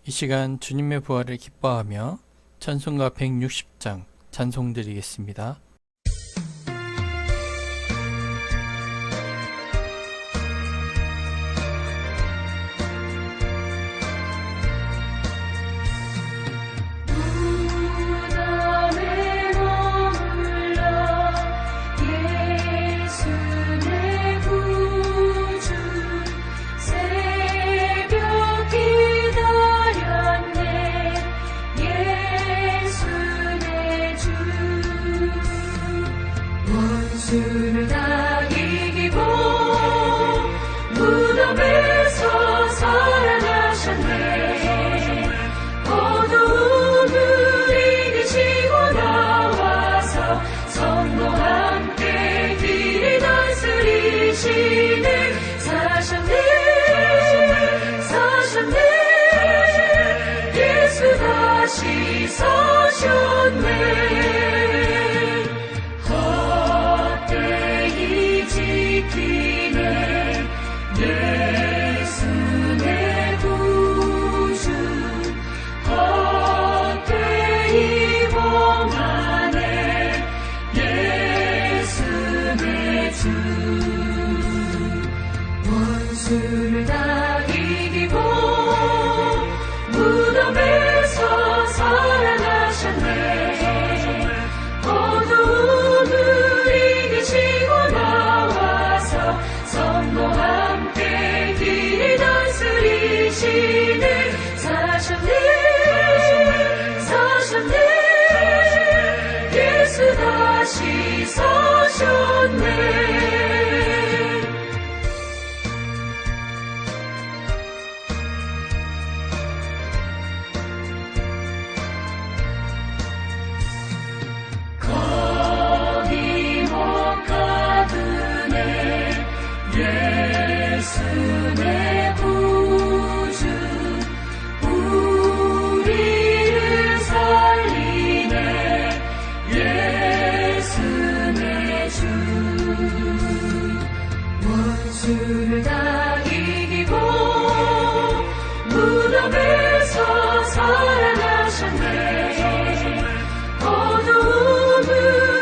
이 시간 주님의 부활을 기뻐하며 찬송가 160장 찬송 드리겠습니다. 원수를 다 이기고 무덤에서 살아나셨네. 어두움을 이기시고 나와서 성도와 함께 길을 다스리시네. 사셨네 예수 다시 서셨네. 예수 내 구주 헛되이 봉하네. 예수 내 주 원수를 다 이기고 무덤에서 살아나셨네. 어두움을 이기시고 나와서 성도와 함께 길을 다스리시네. 사셨네 예수 다시 서셨네. 예수 내 구주 우리를 살리네. 예수 내 주 원수를 다 이기고 무덤에서 살아나셨네. 어두움을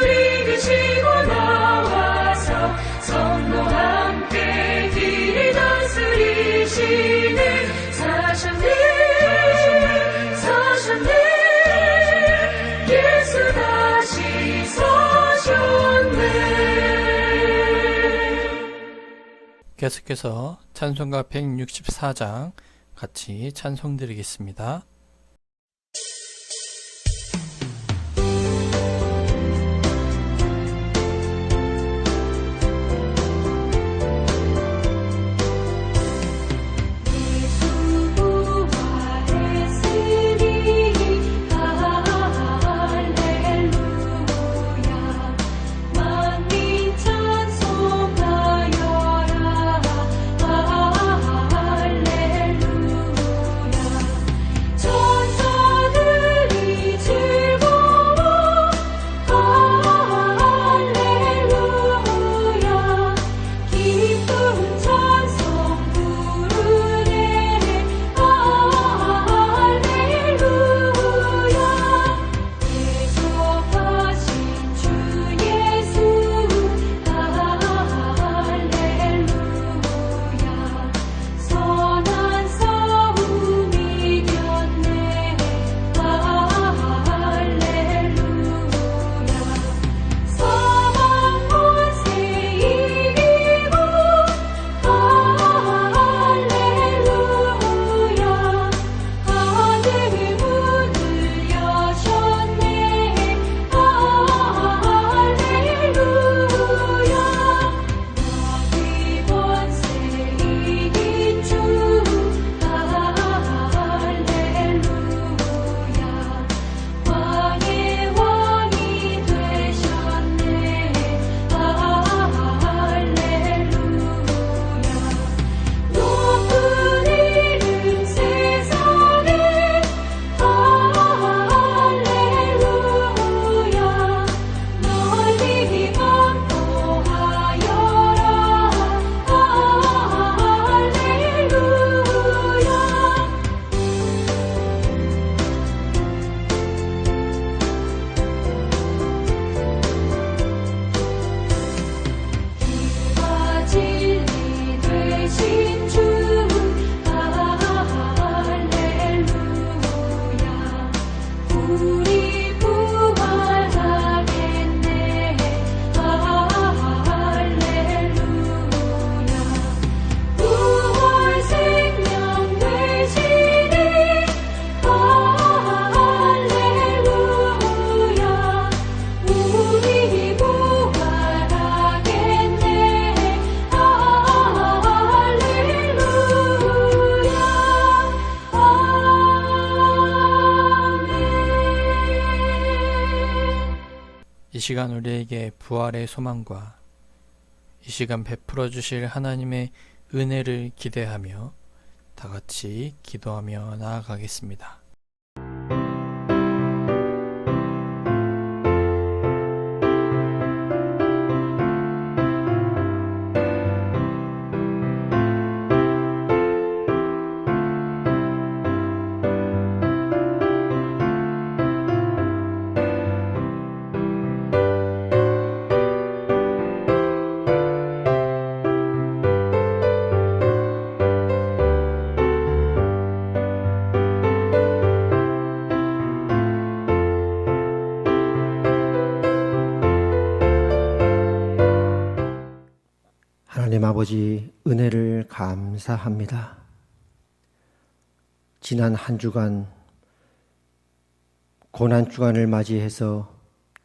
이기시고 나와서 성도와 함께 길을 다스리시네. 사셨네 예수 다시 서셨네. 계속해서 찬송가 164장 같이 찬송 드리겠습니다. 저 시간 우리에게 부활의 소망과 이 시간 베풀어 주실 하나님의 은혜를 기대하며 다 같이 기도하며 나아가겠습니다. 하나님 아버지, 은혜를 감사합니다. 지난 한 주간 고난 주간을 맞이해서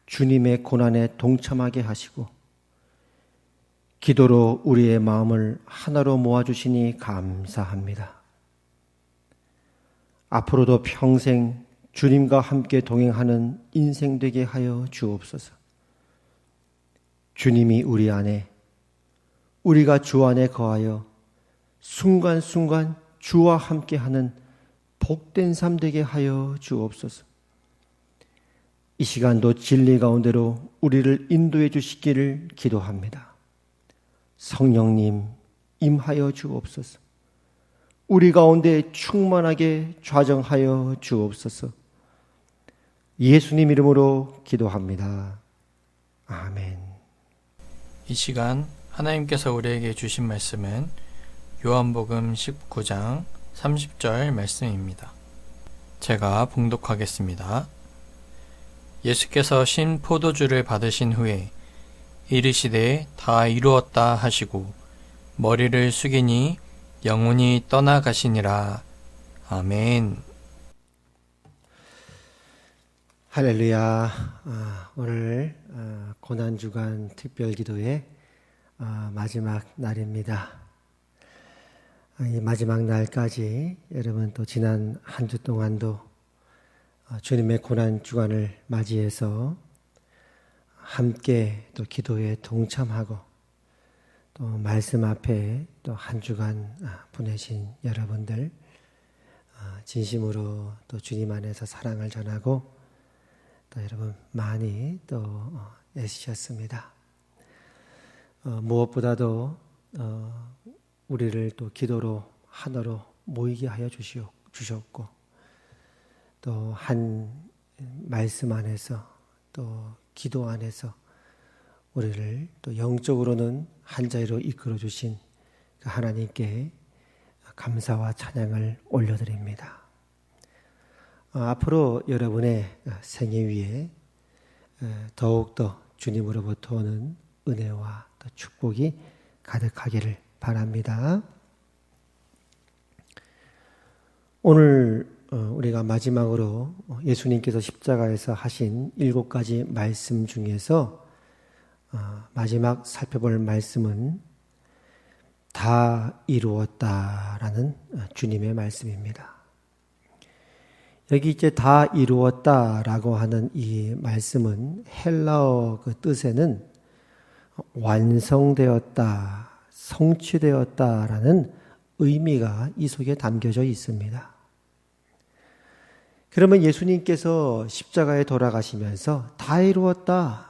주님의 고난에 동참하게 하시고 기도로 우리의 마음을 하나로 모아주시니 감사합니다. 앞으로도 평생 주님과 함께 동행하는 인생 되게 하여 주옵소서. 주님이 우리 안에, 우리가 주 안에 거하여 순간순간 주와 함께하는 복된 삶 되게 하여 주옵소서. 이 시간도 진리 가운데로 우리를 인도해 주시기를 기도합니다. 성령님 임하여 주옵소서. 우리 가운데 충만하게 좌정하여 주옵소서. 예수님 이름으로 기도합니다. 아멘. 이 시간 하나님께서 우리에게 주신 말씀은 요한복음 19장 30절 말씀입니다. 제가 봉독하겠습니다. 예수께서 신 포도주를 받으신 후에 이르시되 다 이루었다 하시고 머리를 숙이니 영혼이 떠나가시니라. 아멘. 할렐루야. 오늘 고난주간 특별기도의 마지막 날입니다. 이 마지막 날까지 여러분 또 지난 한 주 동안도 주님의 고난주간을 맞이해서 함께 또 기도에 동참하고 또 말씀 앞에 또 한 주간 보내신 여러분들 진심으로 또 주님 안에서 사랑을 전하고 또 여러분 많이 또 애쓰셨습니다. 무엇보다도 우리를 또 기도로 하나로 모이게 하여 주셨고 또 한 말씀 안에서 또 기도 안에서 우리를 또 영적으로는 한 자리로 이끌어 주신 하나님께 감사와 찬양을 올려드립니다. 앞으로 여러분의 생애 위에 더욱더 주님으로부터 오는 은혜와 또 축복이 가득하기를 바랍니다. 오늘 우리가 마지막으로 예수님께서 십자가에서 하신 7가지 말씀 중에서 마지막 살펴볼 말씀은 다 이루었다라는 주님의 말씀입니다. 여기 이제 다 이루었다라고 하는 이 말씀은 헬라어 그 뜻에는 완성되었다, 성취되었다라는 의미가 이 속에 담겨져 있습니다. 그러면 예수님께서 십자가에 돌아가시면서 다 이루었다,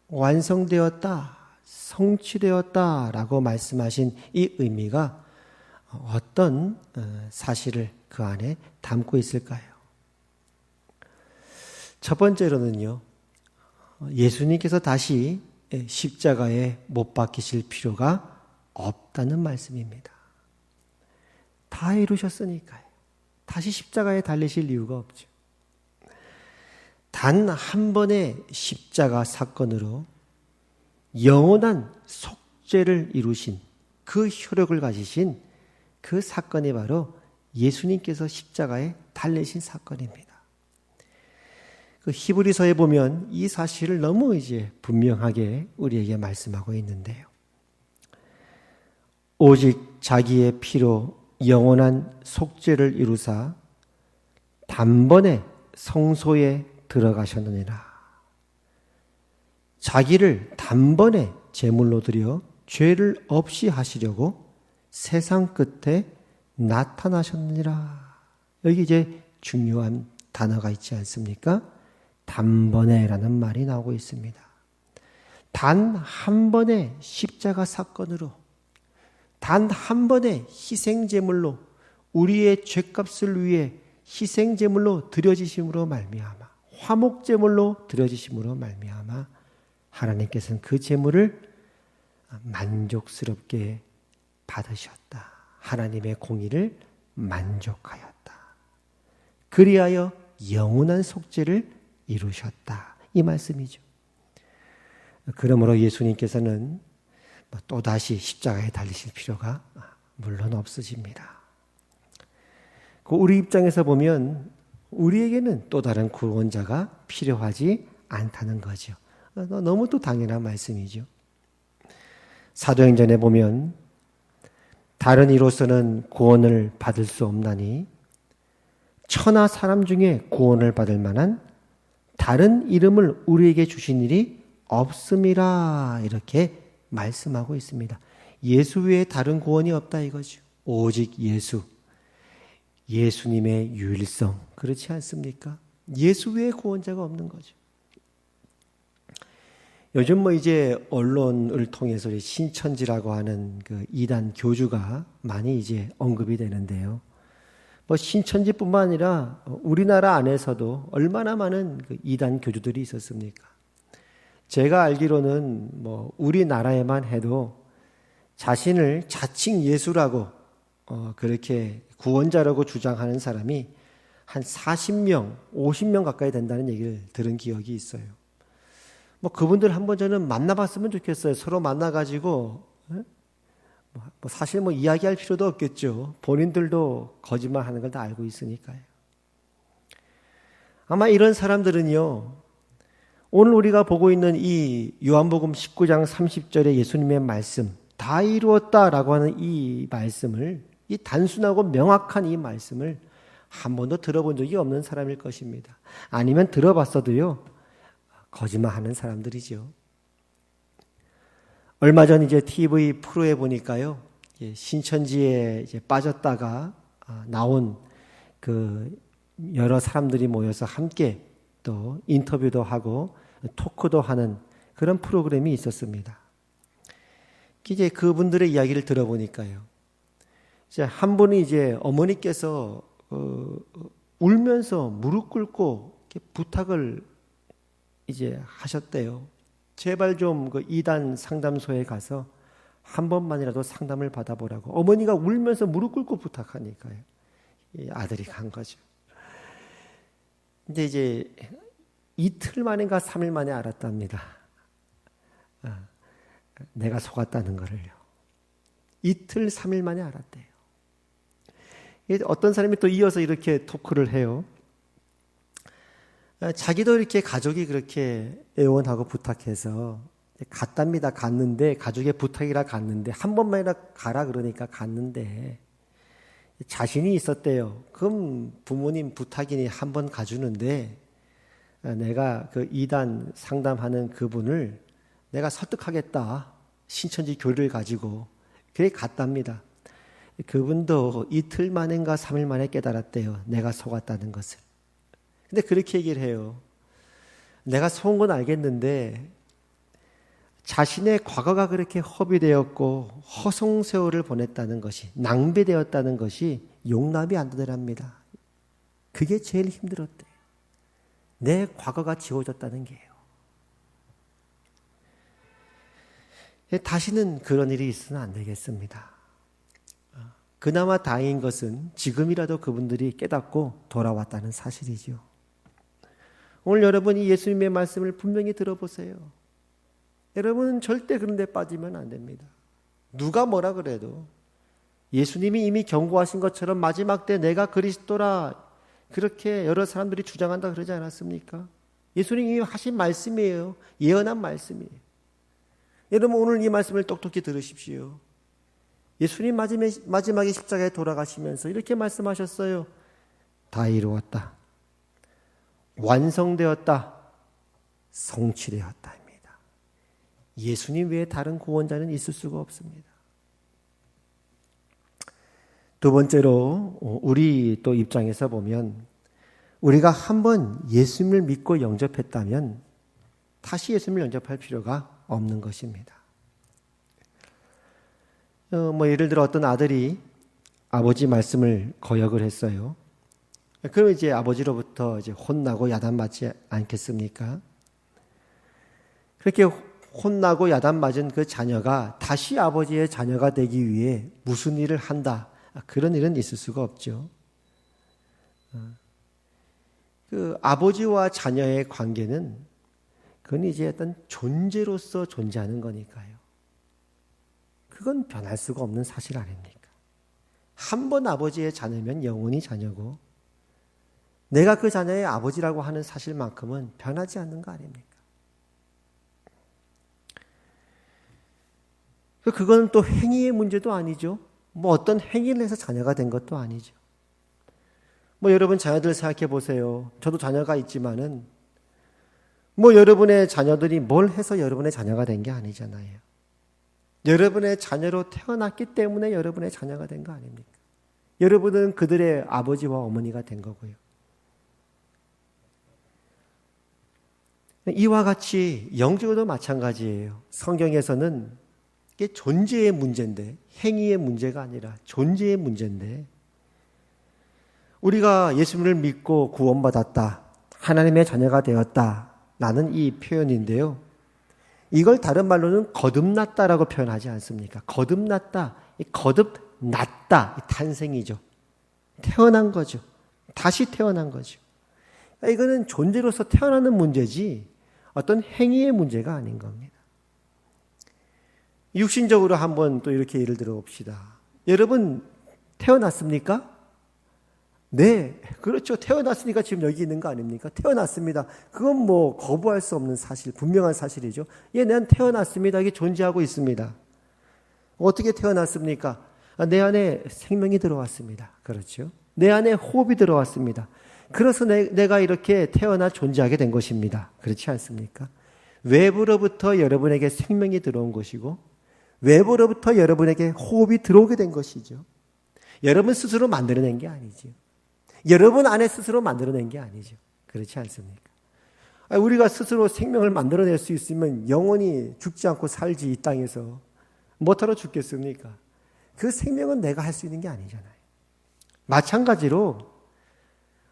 완성되었다, 성취되었다라고 말씀하신 이 의미가 어떤 사실을 그 안에 담고 있을까요? 첫 번째로는요, 예수님께서 다시 십자가에 못 박히실 필요가 없다는 말씀입니다. 다 이루셨으니까요. 다시 십자가에 달리실 이유가 없죠. 단 한 번의 십자가 사건으로 영원한 속죄를 이루신 그 효력을 가지신 그 사건이 바로 예수님께서 십자가에 달리신 사건입니다. 그 히브리서에 보면 이 사실을 너무 이제 분명하게 우리에게 말씀하고 있는데요. 오직 자기의 피로 영원한 속죄를 이루사 단번에 성소에 들어가셨느니라. 자기를 단번에 제물로 드려 죄를 없이 하시려고 세상 끝에 나타나셨느니라. 여기 이제 중요한 단어가 있지 않습니까? 단번에라는 말이 나오고 있습니다. 단 한 번의 십자가 사건으로, 단 한 번의 희생제물로, 우리의 죄값을 위해 희생제물로 드려지심으로 말미암아, 화목제물로 드려지심으로 말미암아 하나님께서는 그 제물을 만족스럽게 받으셨다. 하나님의 공의를 만족하였다. 그리하여 영원한 속죄를 이루셨다. 이 말씀이죠. 그러므로 예수님께서는 또다시 십자가에 달리실 필요가 물론 없으십니다. 우리 입장에서 보면 우리에게는 또 다른 구원자가 필요하지 않다는 거죠. 너무 또 당연한 말씀이죠. 사도행전에 보면 다른 이로서는 구원을 받을 수 없나니 천하 사람 중에 구원을 받을 만한 다른 이름을 우리에게 주신 일이 없음이라 이렇게 말씀하고 있습니다. 예수 외에 다른 구원이 없다 이거죠. 오직 예수. 예수님의 유일성. 그렇지 않습니까? 예수 외에 구원자가 없는 거죠. 요즘 이제 언론을 통해서 신천지라고 하는 그 이단 교주가 많이 이제 언급이 되는데요. 신천지뿐만 아니라 우리나라 안에서도 얼마나 많은 그 이단 교주들이 있었습니까? 제가 알기로는 우리나라에만 해도 자신을 자칭 예수라고 그렇게 구원자라고 주장하는 사람이 한 40명, 50명 가까이 된다는 얘기를 들은 기억이 있어요. 그분들 한번 저는 만나봤으면 좋겠어요. 서로 만나가지고 사실 이야기할 필요도 없겠죠. 본인들도 거짓말하는 걸 다 알고 있으니까요. 아마 이런 사람들은요, 오늘 우리가 보고 있는 이 요한복음 19장 30절의 예수님의 말씀, 다 이루었다라고 하는 이 말씀을, 이 단순하고 명확한 이 말씀을 한 번도 들어본 적이 없는 사람일 것입니다. 아니면 들어봤어도요, 거짓말하는 사람들이죠. 얼마 전 이제 TV 프로에 보니까요, 신천지에 이제 빠졌다가 나온 그 여러 사람들이 모여서 함께 또 인터뷰도 하고 토크도 하는 그런 프로그램이 있었습니다. 이제 그분들의 이야기를 들어보니까요, 이제 한 분이 이제 어머니께서 울면서 무릎 꿇고 이렇게 부탁을 이제 하셨대요. 제발 좀 그 이단 상담소에 가서 한 번만이라도 상담을 받아보라고. 어머니가 울면서 무릎 꿇고 부탁하니까요. 이 아들이 간 거죠. 근데 이제 이틀 만인가 3일 만에 알았답니다. 내가 속았다는 거를요. 이틀 3일 만에 알았대요. 어떤 사람이 또 이어서 이렇게 토크를 해요. 자기도 이렇게 가족이 그렇게 애원하고 부탁해서 갔답니다. 갔는데, 가족의 부탁이라 갔는데, 한 번만이라 가라 그러니까 갔는데 자신이 있었대요. 그럼 부모님 부탁이니 한 번 가주는데 내가 그 이단 상담하는 그분을 내가 설득하겠다. 신천지 교리를 가지고. 그래 갔답니다. 그분도 이틀 만인가 3일 만에 깨달았대요. 내가 속았다는 것을. 근데 그렇게 얘기를 해요. 내가 속은 건 알겠는데 자신의 과거가 그렇게 허비되었고 허송세월을 보냈다는 것이, 낭비되었다는 것이 용납이 안 되더랍니다. 그게 제일 힘들었대. 내 과거가 지워졌다는 게요. 다시는 그런 일이 있으면 안 되겠습니다. 그나마 다행인 것은 지금이라도 그분들이 깨닫고 돌아왔다는 사실이죠. 오늘 여러분이 예수님의 말씀을 분명히 들어보세요. 여러분은 절대 그런 데 빠지면 안 됩니다. 누가 뭐라 그래도 예수님이 이미 경고하신 것처럼 마지막 때 내가 그리스도라 그렇게 여러 사람들이 주장한다 그러지 않았습니까? 예수님이 하신 말씀이에요. 예언한 말씀이에요. 여러분 오늘 이 말씀을 똑똑히 들으십시오. 예수님 마지막에 십자가에 돌아가시면서 이렇게 말씀하셨어요. 다 이루었다. 완성되었다. 성취되었다입니다. 예수님 외에 다른 구원자는 있을 수가 없습니다. 두 번째로 우리 또 입장에서 보면 우리가 한번 예수님을 믿고 영접했다면 다시 예수님을 영접할 필요가 없는 것입니다. 예를 들어 어떤 아들이 아버지 말씀을 거역을 했어요. 그럼 이제 아버지로부터 이제 혼나고 야단맞지 않겠습니까? 그렇게 혼나고 야단맞은 그 자녀가 다시 아버지의 자녀가 되기 위해 무슨 일을 한다. 그런 일은 있을 수가 없죠. 그 아버지와 자녀의 관계는 그건 이제 어떤 존재로서 존재하는 거니까요. 그건 변할 수가 없는 사실 아닙니까? 한 번 아버지의 자녀면 영원히 자녀고 내가 그 자녀의 아버지라고 하는 사실만큼은 변하지 않는 거 아닙니까? 그건 또 행위의 문제도 아니죠. 어떤 행위를 해서 자녀가 된 것도 아니죠. 여러분 자녀들 생각해 보세요. 저도 자녀가 있지만은 여러분의 자녀들이 뭘 해서 여러분의 자녀가 된 게 아니잖아요. 여러분의 자녀로 태어났기 때문에 여러분의 자녀가 된 거 아닙니까? 여러분은 그들의 아버지와 어머니가 된 거고요. 이와 같이 영적으로도 마찬가지예요. 성경에서는 이게 존재의 문제인데 행위의 문제가 아니라 존재의 문제인데 우리가 예수님을 믿고 구원받았다. 하나님의 자녀가 되었다. 라는 이 표현인데요. 이걸 다른 말로는 거듭났다라고 표현하지 않습니까? 거듭났다. 거듭났다. 탄생이죠. 태어난 거죠. 다시 태어난 거죠. 이거는 존재로서 태어나는 문제지 어떤 행위의 문제가 아닌 겁니다. 육신적으로 한번 또 이렇게 예를 들어 봅시다. 여러분 태어났습니까? 네, 그렇죠. 태어났으니까 지금 여기 있는 거 아닙니까? 태어났습니다. 그건 거부할 수 없는 사실, 분명한 사실이죠. 난 태어났습니다. 이게 존재하고 있습니다. 어떻게 태어났습니까? 내 안에 생명이 들어왔습니다. 그렇죠. 내 안에 호흡이 들어왔습니다. 그래서 내가 이렇게 태어나 존재하게 된 것입니다. 그렇지 않습니까? 외부로부터 여러분에게 생명이 들어온 것이고 외부로부터 여러분에게 호흡이 들어오게 된 것이죠. 여러분 스스로 만들어낸 게 아니죠. 여러분 안에 스스로 만들어낸 게 아니죠. 그렇지 않습니까? 우리가 스스로 생명을 만들어낼 수 있으면 영원히 죽지 않고 살지 이 땅에서 뭐하러 죽겠습니까? 그 생명은 내가 할 수 있는 게 아니잖아요. 마찬가지로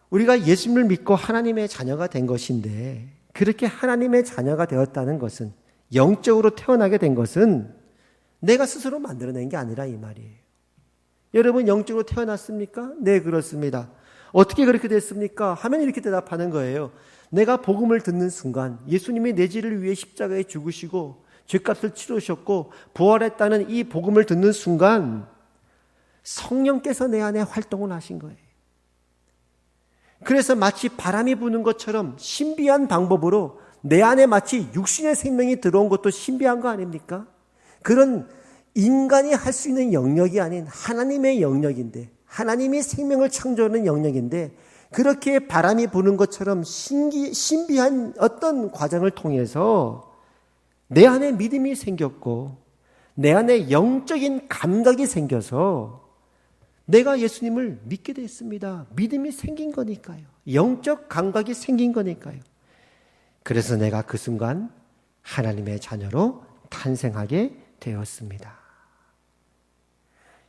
우리가 예수님을 믿고 하나님의 자녀가 된 것인데 그렇게 하나님의 자녀가 되었다는 것은 영적으로 태어나게 된 것은 내가 스스로 만들어낸 게 아니라 이 말이에요. 여러분 영적으로 태어났습니까? 네, 그렇습니다. 어떻게 그렇게 됐습니까? 하면 이렇게 대답하는 거예요. 내가 복음을 듣는 순간 예수님이 내 죄를 위해 십자가에 죽으시고 죄값을 치르셨고 부활했다는 이 복음을 듣는 순간 성령께서 내 안에 활동을 하신 거예요. 그래서 마치 바람이 부는 것처럼 신비한 방법으로 내 안에 마치 육신의 생명이 들어온 것도 신비한 거 아닙니까? 그런 인간이 할 수 있는 영역이 아닌 하나님의 영역인데 하나님이 생명을 창조하는 영역인데 그렇게 바람이 부는 것처럼 신비한 어떤 과정을 통해서 내 안에 믿음이 생겼고 내 안에 영적인 감각이 생겨서 내가 예수님을 믿게 됐습니다. 믿음이 생긴 거니까요. 영적 감각이 생긴 거니까요. 그래서 내가 그 순간 하나님의 자녀로 탄생하게 되었습니다.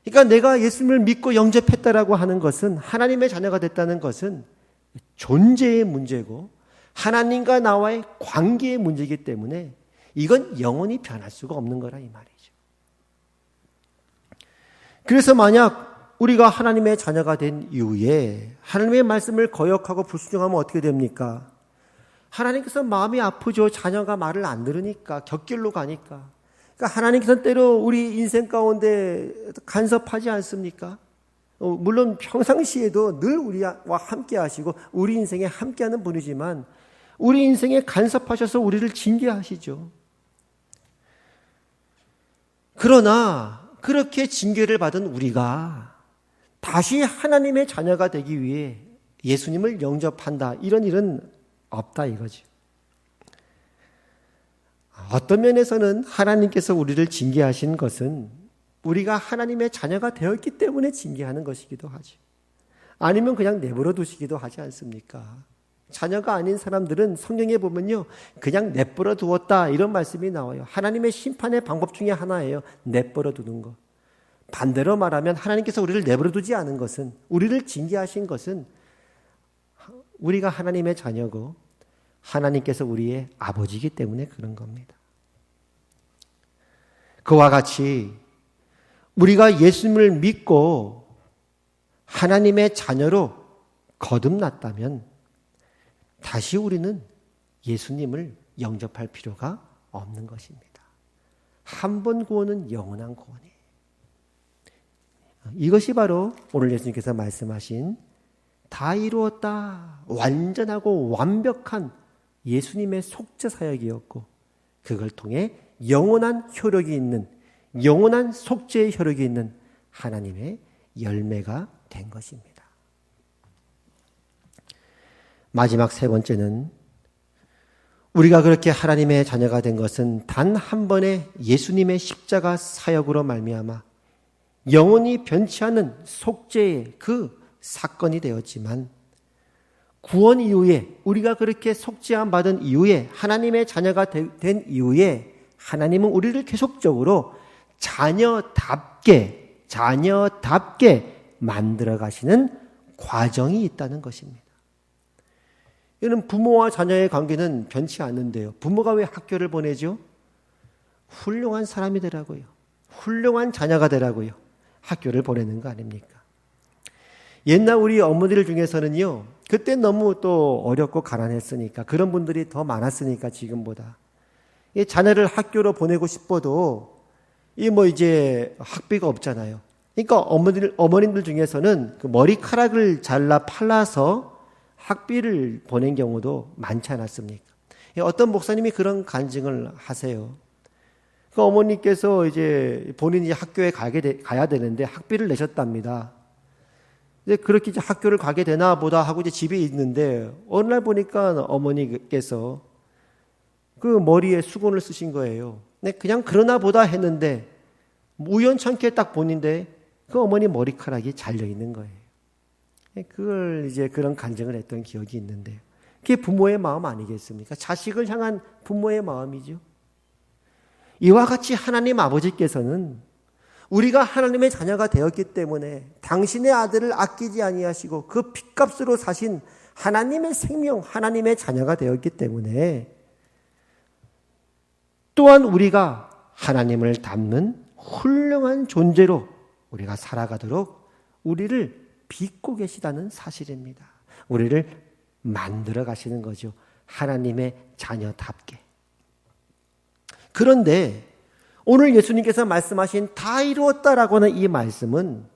그러니까 내가 예수님을 믿고 영접했다라고 하는 것은 하나님의 자녀가 됐다는 것은 존재의 문제고 하나님과 나와의 관계의 문제이기 때문에 이건 영원히 변할 수가 없는 거라 이 말이죠. 그래서 만약 우리가 하나님의 자녀가 된 이후에 하나님의 말씀을 거역하고 불순종하면 어떻게 됩니까? 하나님께서 마음이 아프죠. 자녀가 말을 안 들으니까 곁길로 가니까. 그러니까 하나님께서는 때로 우리 인생 가운데 간섭하지 않습니까? 물론 평상시에도 늘 우리와 함께 하시고 우리 인생에 함께하는 분이지만 우리 인생에 간섭하셔서 우리를 징계하시죠. 그러나 그렇게 징계를 받은 우리가 다시 하나님의 자녀가 되기 위해 예수님을 영접한다. 이런 일은 없다 이거죠. 어떤 면에서는 하나님께서 우리를 징계하신 것은 우리가 하나님의 자녀가 되었기 때문에 징계하는 것이기도 하죠. 아니면 그냥 내버려 두시기도 하지 않습니까? 자녀가 아닌 사람들은 성경에 보면요, 그냥 내버려 두었다 이런 말씀이 나와요. 하나님의 심판의 방법 중에 하나예요. 내버려 두는 것. 반대로 말하면 하나님께서 우리를 내버려 두지 않은 것은, 우리를 징계하신 것은 우리가 하나님의 자녀고 하나님께서 우리의 아버지이기 때문에 그런 겁니다. 그와 같이 우리가 예수님을 믿고 하나님의 자녀로 거듭났다면 다시 우리는 예수님을 영접할 필요가 없는 것입니다. 한 번 구원은 영원한 구원이에요. 이것이 바로 오늘 예수님께서 말씀하신 다 이루었다, 완전하고 완벽한 예수님의 속죄 사역이었고, 그걸 통해 영원한 효력이 있는, 영원한 속죄의 효력이 있는 하나님의 열매가 된 것입니다. 마지막 세 번째는 우리가 그렇게 하나님의 자녀가 된 것은 단 한 번의 예수님의 십자가 사역으로 말미암아 영원히 변치 않은 속죄의 그 사건이 되었지만, 구원 이후에, 우리가 그렇게 속죄함 받은 이후에, 하나님의 자녀가 된 이후에 하나님은 우리를 계속적으로 자녀답게 만들어 가시는 과정이 있다는 것입니다. 이는 부모와 자녀의 관계는 변치 않는데요. 부모가 왜 학교를 보내죠? 훌륭한 사람이 되라고요. 훌륭한 자녀가 되라고요. 학교를 보내는 거 아닙니까? 옛날 우리 어머니들 중에서는요, 그때 너무 또 어렵고 가난했으니까, 그런 분들이 더 많았으니까 지금보다 이 자녀를 학교로 보내고 싶어도 이제 학비가 없잖아요. 그러니까 어머님들 중에서는 그 머리카락을 잘라 팔라서 학비를 보낸 경우도 많지 않았습니까? 어떤 목사님이 그런 간증을 하세요. 그 어머니께서 이제 본인이 학교에 가야 되는데 학비를 내셨답니다. 이제 그렇게 이제 학교를 가게 되나 보다 하고 이제 집에 있는데 어느 날 보니까 어머니께서 그 머리에 수건을 쓰신 거예요. 그냥 그러나 보다 했는데 우연찮게 딱 보는데 그 어머니 머리카락이 잘려 있는 거예요. 그걸 이제 그런 간증을 했던 기억이 있는데, 그게 부모의 마음 아니겠습니까? 자식을 향한 부모의 마음이죠. 이와 같이 하나님 아버지께서는 우리가 하나님의 자녀가 되었기 때문에 당신의 아들을 아끼지 아니하시고 그 핏값으로 사신 하나님의 생명, 하나님의 자녀가 되었기 때문에 또한 우리가 하나님을 닮는 훌륭한 존재로 우리가 살아가도록 우리를 빚고 계시다는 사실입니다. 우리를 만들어 가시는 거죠. 하나님의 자녀답게. 그런데 오늘 예수님께서 말씀하신 다 이루었다라고 하는 이 말씀은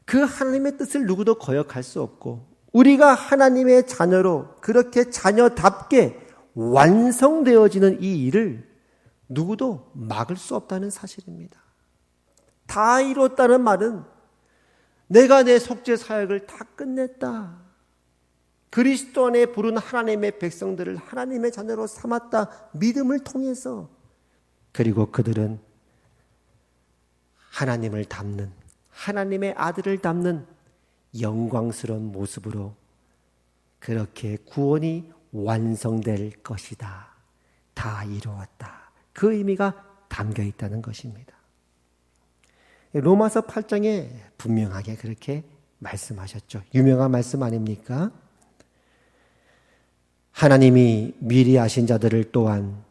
그 하나님의 뜻을 누구도 거역할 수 없고, 우리가 하나님의 자녀로 그렇게 자녀답게 완성되어지는 이 일을 누구도 막을 수 없다는 사실입니다. 다 이루었다는 말은 내가 내 속죄 사역을 다 끝냈다, 그리스도 안에 부른 하나님의 백성들을 하나님의 자녀로 삼았다, 믿음을 통해서, 그리고 그들은 하나님을 닮는, 하나님의 아들을 닮는 영광스러운 모습으로 그렇게 구원이 완성될 것이다, 다 이루었다, 그 의미가 담겨 있다는 것입니다. 로마서 8장에 분명하게 그렇게 말씀하셨죠. 유명한 말씀 아닙니까? 하나님이 미리 아신 자들을 또한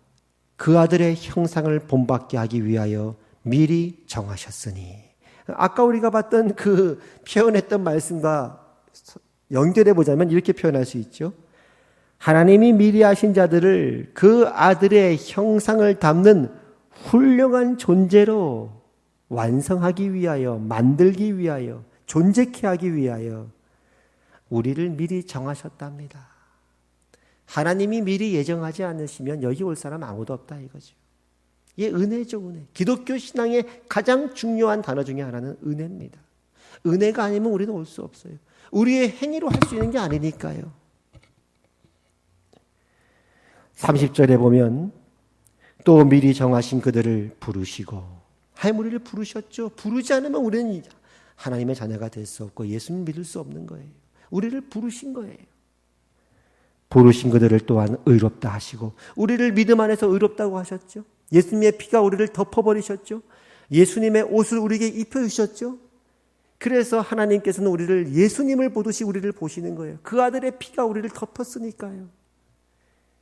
그 아들의 형상을 본받게 하기 위하여 미리 정하셨으니. 아까 우리가 봤던 그 표현했던 말씀과 연결해 보자면 이렇게 표현할 수 있죠. 하나님이 미리 아신 자들을 그 아들의 형상을 담는 훌륭한 존재로 완성하기 위하여, 만들기 위하여, 존재케 하기 위하여 우리를 미리 정하셨답니다. 하나님이 미리 예정하지 않으시면 여기 올 사람 아무도 없다 이거죠. 이게 은혜죠, 은혜. 기독교 신앙의 가장 중요한 단어 중에 하나는 은혜입니다. 은혜가 아니면 우리는 올 수 없어요. 우리의 행위로 할 수 있는 게 아니니까요. 30절에 보면 또 미리 정하신 그들을 부르시고, 하나님 우리를 부르셨죠. 부르지 않으면 우리는 하나님의 자녀가 될 수 없고 예수님 믿을 수 없는 거예요. 우리를 부르신 거예요. 부르신 그들을 또한 의롭다 하시고, 우리를 믿음 안에서 의롭다고 하셨죠. 예수님의 피가 우리를 덮어버리셨죠. 예수님의 옷을 우리에게 입혀주셨죠. 그래서 하나님께서는 우리를 예수님을 보듯이 우리를 보시는 거예요. 그 아들의 피가 우리를 덮었으니까요.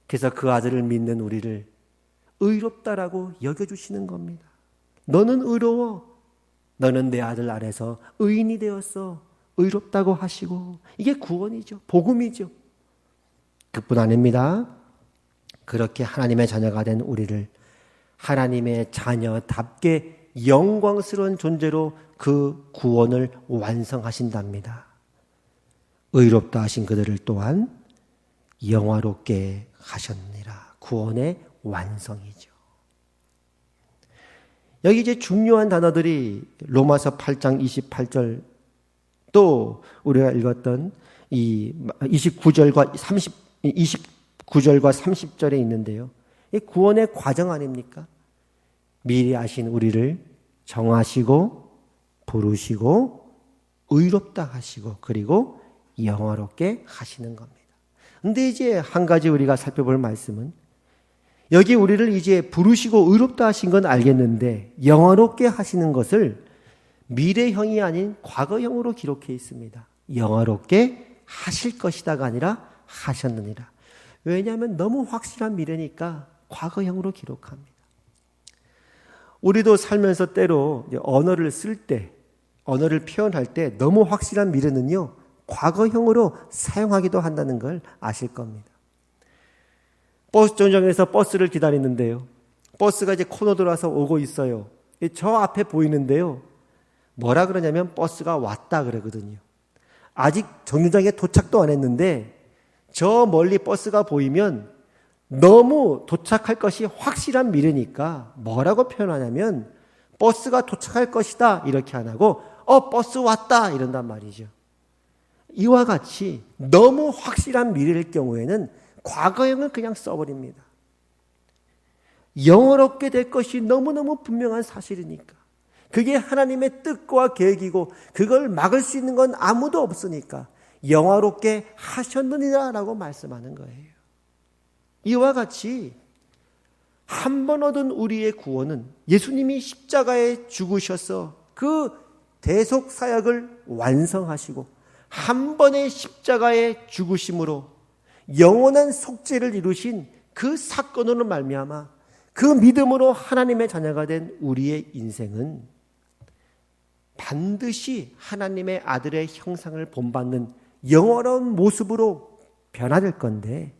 그래서 그 아들을 믿는 우리를 의롭다라고 여겨주시는 겁니다. 너는 의로워. 너는 내 아들 안에서 의인이 되었어. 의롭다고 하시고, 이게 구원이죠. 복음이죠. 그뿐 아닙니다. 그렇게 하나님의 자녀가 된 우리를 하나님의 자녀답게 영광스러운 존재로 그 구원을 완성하신답니다. 의롭다 하신 그들을 또한 영화롭게 하셨느니라. 구원의 완성이죠. 여기 이제 중요한 단어들이 로마서 8장 28절, 또 우리가 읽었던 이 29절과 30절에 있는데요. 이 구원의 과정 아닙니까? 미리 아신 우리를 정하시고 부르시고 의롭다 하시고 그리고 영화롭게 하시는 겁니다. 근데 이제 한 가지 우리가 살펴볼 말씀은, 여기 우리를 이제 부르시고 의롭다 하신 건 알겠는데 영화롭게 하시는 것을 미래형이 아닌 과거형으로 기록해 있습니다. 영화롭게 하실 것이다가 아니라 하셨느니라. 왜냐하면 너무 확실한 미래니까 과거형으로 기록합니다. 우리도 살면서 때로 언어를 쓸 때, 언어를 표현할 때 너무 확실한 미래는요, 과거형으로 사용하기도 한다는 걸 아실 겁니다. 버스 정류장에서 버스를 기다리는데요. 버스가 이제 코너 돌아서 오고 있어요. 저 앞에 보이는데요. 뭐라 그러냐면 버스가 왔다 그러거든요. 아직 정류장에 도착도 안 했는데 저 멀리 버스가 보이면 너무 도착할 것이 확실한 미래니까 뭐라고 표현하냐면 버스가 도착할 것이다 이렇게 안 하고 버스 왔다 이런단 말이죠. 이와 같이 너무 확실한 미래일 경우에는 과거형을 그냥 써버립니다. 영원롭게 될 것이 너무너무 분명한 사실이니까, 그게 하나님의 뜻과 계획이고 그걸 막을 수 있는 건 아무도 없으니까 영화롭게 하셨느니라라고 말씀하는 거예요. 이와 같이 한 번 얻은 우리의 구원은 예수님이 십자가에 죽으셔서 그 대속 사역을 완성하시고 한 번의 십자가의 죽으심으로 영원한 속죄를 이루신 그 사건으로 말미암아 그 믿음으로 하나님의 자녀가 된 우리의 인생은 반드시 하나님의 아들의 형상을 본받는 영원한 모습으로 변화될 건데,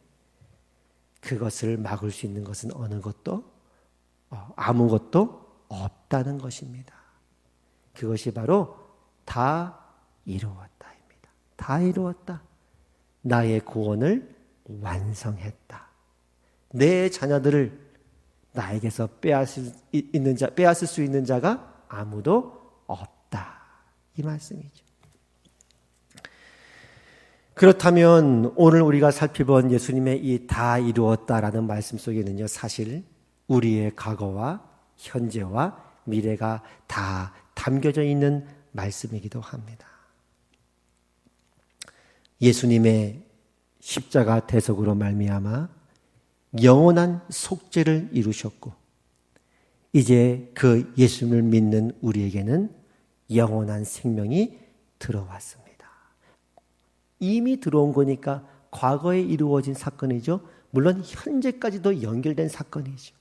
그것을 막을 수 있는 것은 어느 것도 아무것도 없다는 것입니다. 그것이 바로 다 이루었다입니다. 다 이루었다. 나의 구원을 완성했다. 내 자녀들을 나에게서 빼앗을 수 있는 자가 아무도 없다. 이 말씀이죠. 그렇다면 오늘 우리가 살펴본 예수님의 이 다 이루었다라는 말씀 속에는요, 사실 우리의 과거와 현재와 미래가 다 담겨져 있는 말씀이기도 합니다. 예수님의 십자가 대속으로 말미암아 영원한 속죄를 이루셨고, 이제 그 예수님을 믿는 우리에게는 영원한 생명이 들어왔습니다. 이미 들어온 거니까 과거에 이루어진 사건이죠. 물론 현재까지도 연결된 사건이죠.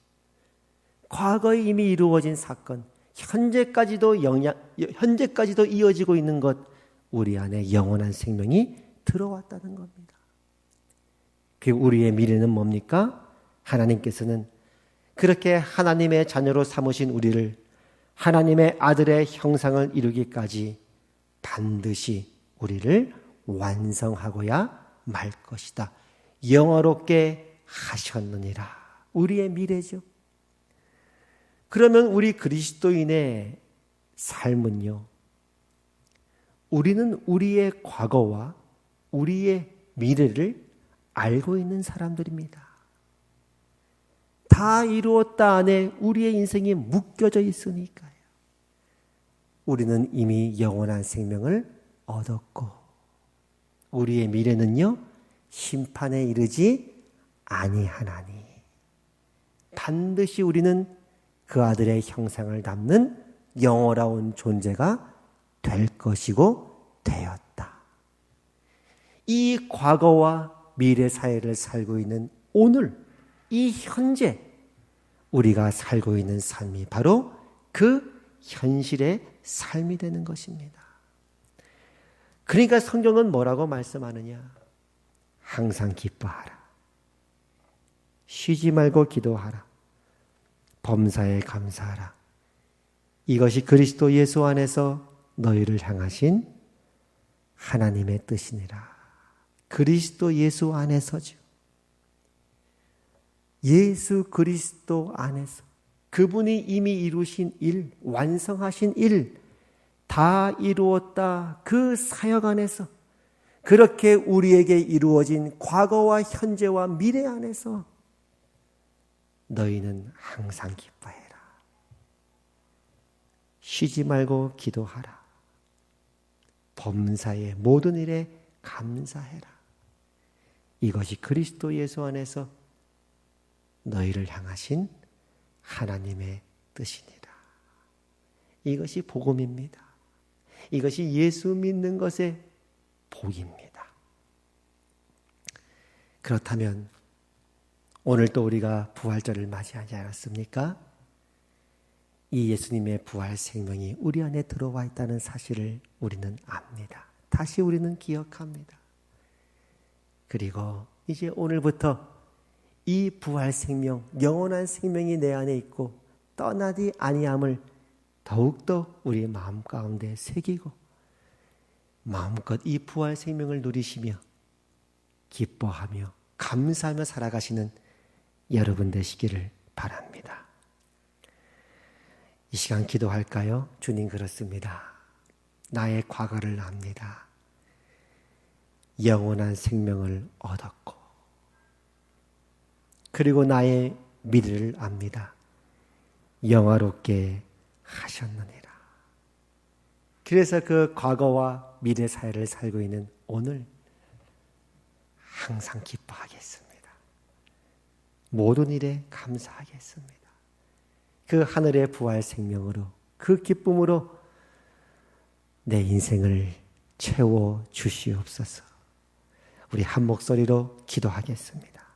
과거에 이미 이루어진 사건, 현재까지도 이어지고 있는 것, 우리 안에 영원한 생명이 들어왔다는 겁니다. 그 우리의 미래는 뭡니까? 하나님께서는 그렇게 하나님의 자녀로 삼으신 우리를 하나님의 아들의 형상을 이루기까지 반드시 우리를 완성하고야 말 것이다. 영화롭게 하셨느니라. 우리의 미래죠. 그러면 우리 그리스도인의 삶은요, 우리는 우리의 과거와 우리의 미래를 알고 있는 사람들입니다. 다 이루었다 안에 우리의 인생이 묶여져 있으니까요. 우리는 이미 영원한 생명을 얻었고 우리의 미래는요 심판에 이르지 아니하나니 반드시 우리는 그 아들의 형상을 담는 영원한 존재가 될 것이고 되었다. 이 과거와 미래 사이를 살고 있는 오늘, 이 현재 우리가 살고 있는 삶이 바로 그 현실의 삶이 되는 것입니다. 그러니까 성경은 뭐라고 말씀하느냐? 항상 기뻐하라. 쉬지 말고 기도하라. 범사에 감사하라. 이것이 그리스도 예수 안에서 너희를 향하신 하나님의 뜻이니라. 그리스도 예수 안에서죠. 예수 그리스도 안에서 그분이 이미 이루신 일, 완성하신 일 다 이루었다. 그 사역 안에서 그렇게 우리에게 이루어진 과거와 현재와 미래 안에서 너희는 항상 기뻐해라. 쉬지 말고 기도하라. 범사의 모든 일에 감사해라. 이것이 그리스도 예수 안에서 너희를 향하신 하나님의 뜻이니라. 이것이 복음입니다. 이것이 예수 믿는 것의 복입니다. 그렇다면 오늘 또 우리가 부활절을 맞이하지 않았습니까? 이 예수님의 부활 생명이 우리 안에 들어와 있다는 사실을 우리는 압니다. 다시 우리는 기억합니다. 그리고 이제 오늘부터 이 부활 생명, 영원한 생명이 내 안에 있고 떠나지 아니함을 더욱더 우리의 마음 가운데 새기고 마음껏 이 부활 생명을 누리시며 기뻐하며 감사하며 살아가시는 여러분 되시기를 바랍니다. 이 시간 기도할까요? 주님 그렇습니다. 나의 과거를 압니다. 영원한 생명을 얻었고 그리고 나의 미래를 압니다. 영화롭게 하셨느니라. 그래서 그 과거와 미래 사이를 살고 있는 오늘 항상 기뻐하겠습니다. 모든 일에 감사하겠습니다. 그 하늘의 부활 생명으로 그 기쁨으로 내 인생을 채워 주시옵소서. 우리 한 목소리로 기도하겠습니다.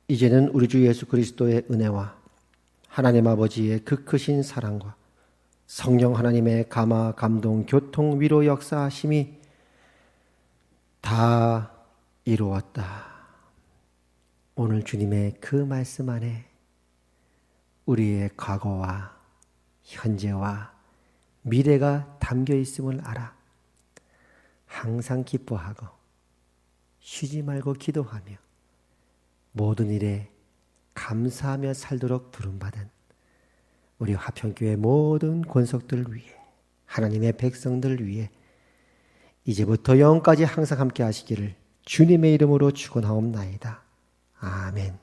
이제는 우리 주 예수 그리스도의 은혜와 하나님 아버지의 그 크신 사랑과 성령 하나님의 감화, 감동, 교통, 위로 역사하심이 다 이루었다. 오늘 주님의 그 말씀 안에 우리의 과거와 현재와 미래가 담겨 있음을 알아 항상 기뻐하고 쉬지 말고 기도하며 모든 일에 감사하며 살도록 부름받은 우리 화평교회 모든 권속들을 위해 하나님의 백성들을 위해 이제부터 영원까지 항상 함께 하시기를 주님의 이름으로 축원하옵나이다. 아멘.